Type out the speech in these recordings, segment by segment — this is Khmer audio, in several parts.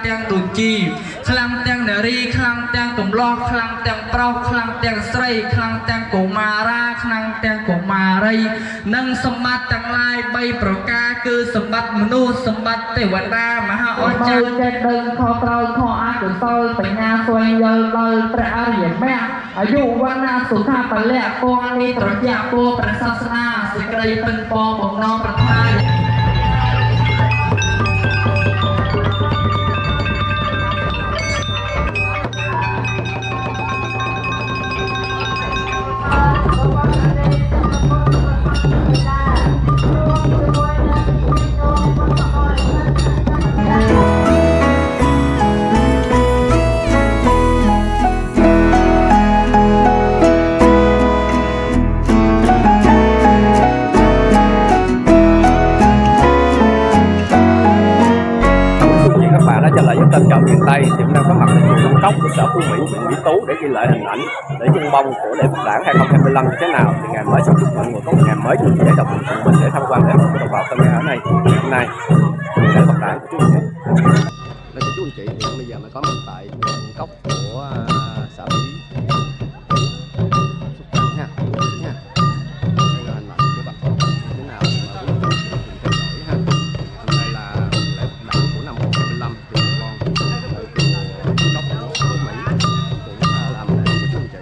ទាំងដូចជីខ្លាំងទាំងនារីខ្លាំងទាំងទម្លាប់ខ្លាំងទាំងប្រុសខ្លាំងទាំងស្រីខ្លាំងទាំងកុមារាខ្លាំងទាំងកុមារីនិងសម្បត្តិទាំងឡាយ3ប្រការគឺសម្បត្តិមនុស្សសម្បត្តិទេវតាមហាអស្ចារ្យចិត្តដឹងខុសត្រូវខុសអកុសលបញ្ញាស្វែងយល់ដល់ព្រះអរិយមគ្គអាយុវណ្ណៈសុខៈពលៈពណ៌នេះត្រជាក់ពោព្រះសាសនាសេចក្តីពិនពងបំណងប្រាថ្នាtrả lời với tên chọn miền Tây thì hôm nay có mặt tại chùa Long Cốc của xã Phú Mỹ, huyện Mỹ Tú để ghi lại hình ảnh để dân bông của lễ Phật đản 2025 như thế nào. Thì ngày mới chúc mọi người có một ngày mới vui vẻ, đồng hành cùng mình để tham quan lễ hội của đồng bào Khmer ở này hôm nay lễ Phật đản của chú anh chị. Đây của chú anh chị thì bây giờ mới có mặt tại chùa Long Cốc của xã Mỹ nha. Đây là hình ảnh của bà con như thế nào mà quý vị cùng theo dõi ha. Hôm nay là lễ Phật đản của năm 2025 thì bà con ở chùa Long Cốc của xã Phú Mỹ cũng làm lễ của chú anh chị.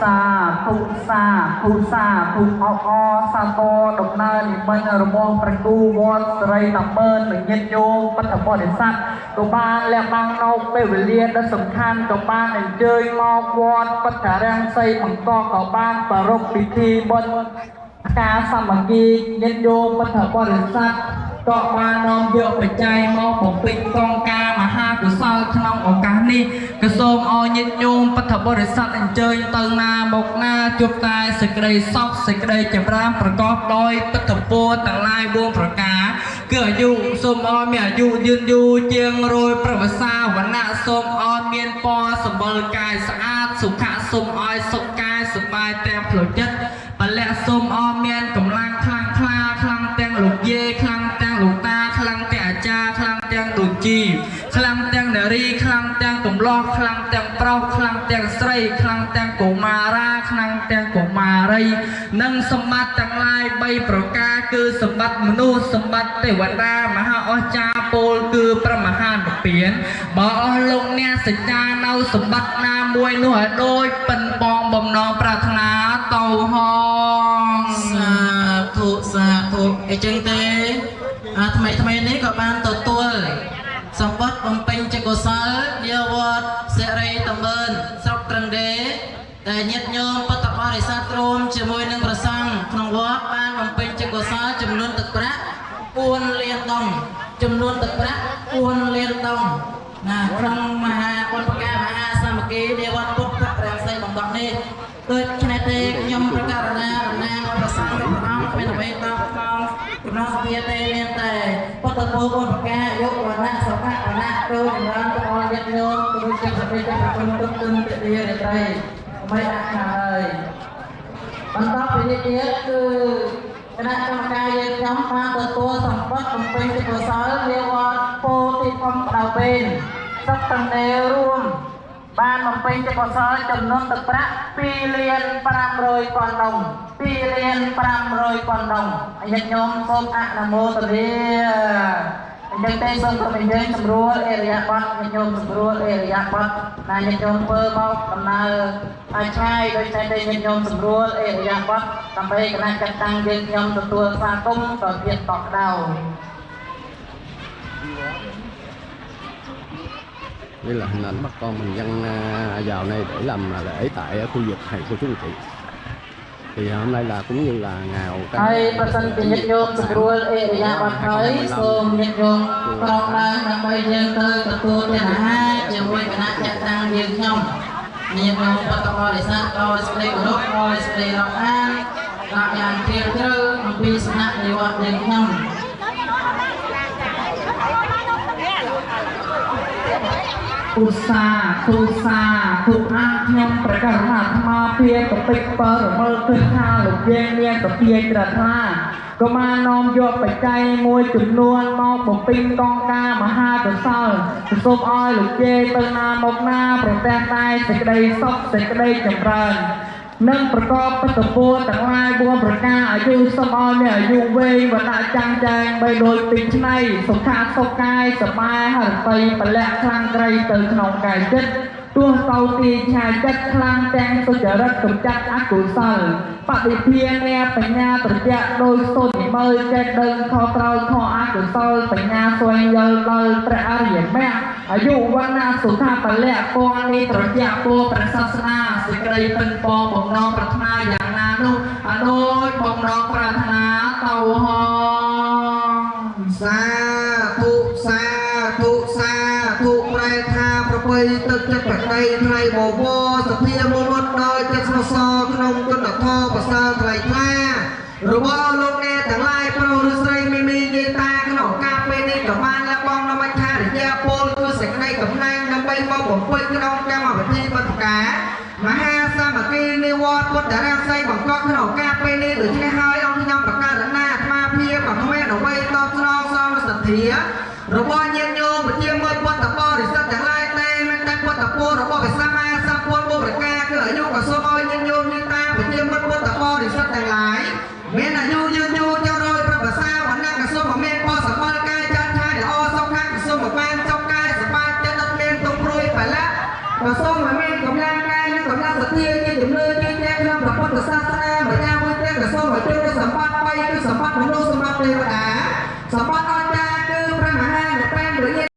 Sa thu sa to độc na thì bên ở mongประตูวอนสไรตำเบินหนึ่งเย็นโยมปัตตบริษัทตัวบ้านและบางนอกไปเรียนและสำคัญตัวบ้านหนึ่งเจยมอวอนปัตตาแรงใส่มังกรตัวบ้านประรบพิธีบนการสามัคคีเย็นโยมปัตตบริษัทก็มาน้อมเยอะไปใจมองผมปิดกองกามหากุศลขนมโอกาสนี้กระทรวงอยินโยมปัทบริษัทอันเจยตึงนาบกนาจุบตายสกได้ซอกสกได้จำรามประกอบโดยปัทโพต่างลายบวงประกาเกิดอยู่สมอเมียอยู่ยืนอยู่เจียงโรยประวัติศาสตร์วันนาสมอเมียนปอสมบูรณ์กายสะอาดสุขะสมออยสุขกายสบายแต่ผลจัดปและสมอเมียนกำลังคลังคลาคลังแตงหลุกเย่คลังแตงหลุกตาคลังแต่อาจารย์คลังแตงดุจีคลังแตงเนรีคลังแตงตุ่มลอกคลังแตงเปราคลังแตงไสรคลังแตงกุมาราคลังแตงกุมา រីនិងសម្បត្តិទាំងឡាយ3ប្រការគឺសម្បត្តិមនុស្សសម្បត្តិទេវតាមហាអស្ចារ្យពោលគឺព្រះមហានិព្វានបើអស់លោកអ្នកសច្ចានៅសម្បត្តិណាមួយនោះឲ្យដូចពិនបងបំណងប្រាថ្នាទៅហង សាធុអីចឹងទេថ្មីនេះក៏បានទទួលសម្បត្តិបំពេញជាកុសលយាវត្តសិរីតំបន់ស្រុកត្រឹងដេដែលញាតិញោមពុទ្ធបរិស័ទរួមជាមួយនឹងព្រះសង្ឃក្នុងវត្តបានបំពេញជាកុសលចំនួនទឹកប្រាក់4លានដុំចំនួនទឹកប្រាក់4លានដុំណាក្នុងមហាបុណ្យប្រការមហាសាមគ្គីនាវត្តពុទ្ធរាសីបំដកនេះដូច្នេះទេខ្ញុំប្រកាសណាតំណាងព្រះសង្ឃព្រះអង្គមានអ្វីតបក្នុងក្នុងសភាទេមានតែពុទ្ធពលបុណ្យប្រការយុវណៈសុខៈអណៈចូលចម្រើនទៅអស់ញាតិញោមដូចជាសភាទេប្រគុណទុកទុនទិរិយរាត្រីមិនអាចណាហើយបន្តពីនេះទៀតគឺគណៈកម្មការយើងខ្ញុំបានទទួលសម្បត្តិបំពេញជាកុសលនាវត្តពោធិធម្មដៅពេលស្រុកត្រឹងដេរួមបានបំពេញជាកុសលចំនួនទឹកប្រាក់2លាន500ពាន់ដុំ2លាន500ពាន់ដុំញាតិញោមសូមអនុមោទនាអញ្ចឹងទេសូមប្រមានយើងសម្រួលអេរិយាបថញាតិញោមសម្រួលអេរិយាបថណាញាតិញោមធ្វើមកដំណើរឲ្យឆ្ងាយដោយតែញាតិញោមសម្រួលអេរិយាបថដើម្បីគណៈចាត់តាំងយើងខ្ញុំទទួលស្វាគមន៍ក៏ទៀតតក្តៅ đây là hình ảnh bà con mình dân vào này để làm lễ tại khu vực thầy cô chú anh chị thì hôm nay là cũng như là ngày hay bà sân thì nhật nhôm sụp rùa ê để nhà bà thấy xôm nhật nhôm còn đang nằm bây dân tư cả tu tên là hai chiều quay cả nát chặt tăng dương nhông nhật nhôm bà tao gọi để sát coi spray của lúc coi spray lọc an lạc nhàn kia chứ ông pi sẵn nặng để hoạt dương nhông ឧស្សាហ៍ទូសាទុកអាខ្ញុំប្រកាសអាត្មាភាពប្រតិបរមើលឃើញថាលោកយើងមានសភាត្រាថ្នាក៏បាននាំយកបច្ច័យមួយចំនួនមកបំពេញកងការមហាកុសលសូមឲ្យលោកជេទៅណាមកណាប្រទះតែសេចក្តីសុខសេចក្តីចម្រើន និងប្រកបពិតពលទាំងឡាយ4ប្រការអាយុសូមឲ្យមានអាយុវែងវណ្ណៈចាំងចែងបីដូចពីឆ្នៃសុខៈសុខកាយសប្បាយហឫទ័យពលៈខ្លាំងក្រីទៅក្នុងកាយចិត្តទោះទៅទីឆាយចិត្តខ្លាំងទាំងសុចរិតកម្ចាត់អកុសលបដិធានអ្នកបញ្ញាត្រជាក់ដោយសុទ្ធមើលចេះដឹងខុសត្រូវខុសអកុសលបញ្ញាស្វែងយល់ដល់ព្រះអរិយមគ្គអាយុវណ្ណៈសុខៈពលៈពណ៌នេះត្រជាក់ពលព្រះសាសនាសេចក្តីពិនពងបំណងប្រាថ្នាយ៉ាងណានោះអដូចបំណងប្រាថ្នាទៅហង សាធុសាធុសាធុប្រែថាប្រពៃទឹកចិត្តបតីថ្លៃបវរសភាមុនវត្តដោយចិត្តស្មោះសរក្នុងគុណធម៌ប្រសើរថ្លៃថ្លារបស់លោកអ្នកទាំងឡាយប្រុសឬស្រីមីមីយាយតាក្នុងការពេលនេះក៏បានលះបង់នៅមជ្ឈរយៈពលគឺសេចក្តីកំណាញ់ដើម្បីមកបំពេញក្នុងកម្មវិធីបទការមហាសាមគ្គីនិវត្តពុទ្ធរាសីបង្កប់ក្នុងការពេលនេះដូច្នេះហើយអង្គខ្ញុំប្រកាសណាអាត្មាភាពក៏គ្មានអ្វីតបស្នងសមសទ្ធារបស់ញាតិញោមប្រជាមើលពុទ្ធបរិស័ទទាំងឡាយតែមានតែពុទ្ធពលរបស់ព្រះសម្មាសម្ពុទ្ធបុព្វប្រការគឺអាយុក៏សូមឲ្យញាតិញោមញាតិតាប្រជាមើលពុទ្ធបរិស័ទទាំងឡាយមានអាយុយូរយូរចរយប្រភាសាវណ្ណៈក៏សូមមានផលសម្បល់កាយចាត់ឆាយល្អសុខខាងក៏សូមបានចុកកាយសប្បាយចិត្តអត់មានទុកព្រួយបលៈក៏សូមឲ្យមានកម្លាំងកាយនិងកម្លាំងសទ្ធាជាជំនឿជាក់ក្នុងព្រះពុទ្ធសាសនាម្យ៉ាងមួយទៀតក៏សូមឲ្យជួយសម្បត្តិ3គឺសម្បត្តិមនុស្សសម្បត្តិទេវតាសម្បត្តិអស្ចារ្យគឺព្រះមហានិព្វានឬ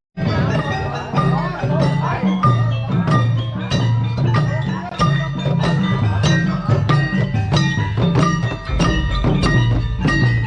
Hãy subscribe cho kênh Ghiền Mì Gõ để không bỏ lỡ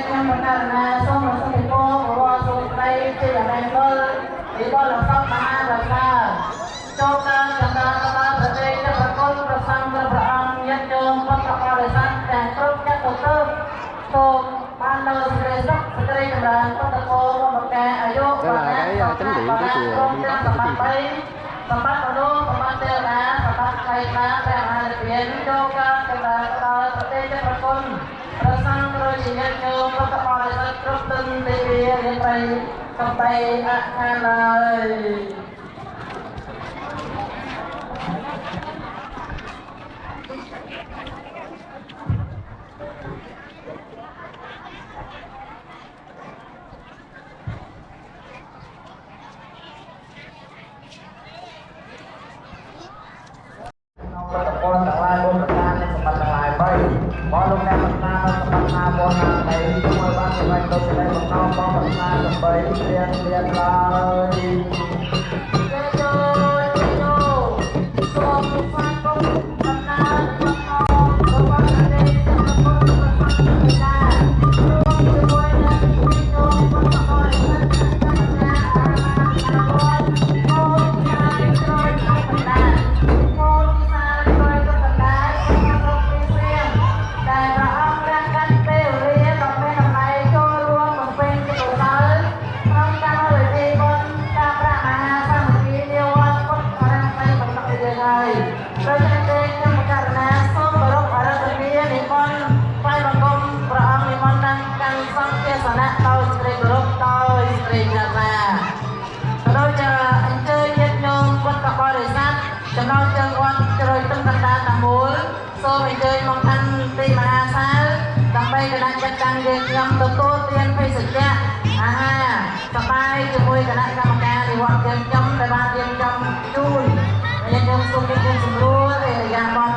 ខ្ញុំបណ្ដាលណាសូមសុខភាពបរិសុទ្ធដីជាយ៉ាងណាមើលពីបរិសុទ្ធមហារសាចូលការចម្រើនរបស់ប្រទេសប្រគុណប្រសង្ឃព្រះអង្គញាតិញោមពុទ្ធបរិស័ទទាំងគ្រប់ចិត្តទៅសូមបាននៅសេចក្តីសុខសេចក្តីចម្រើនពុទ្ធគោមកកែអាយុ đó là cái chánh điện của chùa Nguyên Tắc của chùa. សម្បត្តិមនុស្សសម្បត្តិទេវតាសម្បត្តិໄខតាព្រះមហានិព្វានចូលការចម្រើនដល់ប្រទេសប្រគុណប្រសង្ឃព្រះជាញាតិញោមពុទ្ធបរិស័ទគ្រប់ទិនទេវារៀនបីសំបីអខានឡើយ ប្រតិពលទាំងឡាយបុណ្យប្រការនិងសម្បត្តិទាំងឡាយបីបងលោកអ្នកប្រាថ្នានៅសម្បត្តិណាបុណ្យណាបីជួយបានសម្រេចទៅសេចក្តីបំណងបងប្រាថ្នាដើម្បីរៀនរៀនឡើយ ចំណោទជើងវត្តជ្រោយទឹកកណ្ដាលតាមូលសូមអញ្ជើញមកកាន់ទីមហាសាលដើម្បីគណៈចាត់តាំងយើងខ្ញុំទទួលទានភេសជ្ជៈអាហារសប្បាយជាមួយគណៈកម្មការនៃវត្តយើងខ្ញុំដែលបានរៀបចំជូនហើយយើងសូមជម្រាបសម្រួលអេរយាប័ត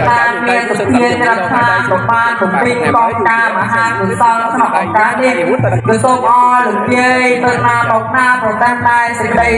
ការមានសុភាត្រាប់ថាប្របានបំពេញកងការមហាគុសលក្នុងឱកាសនេះគឺសូមអរលោកយាយទៅណាបោកណាប្រកាន់តែសេចក្តី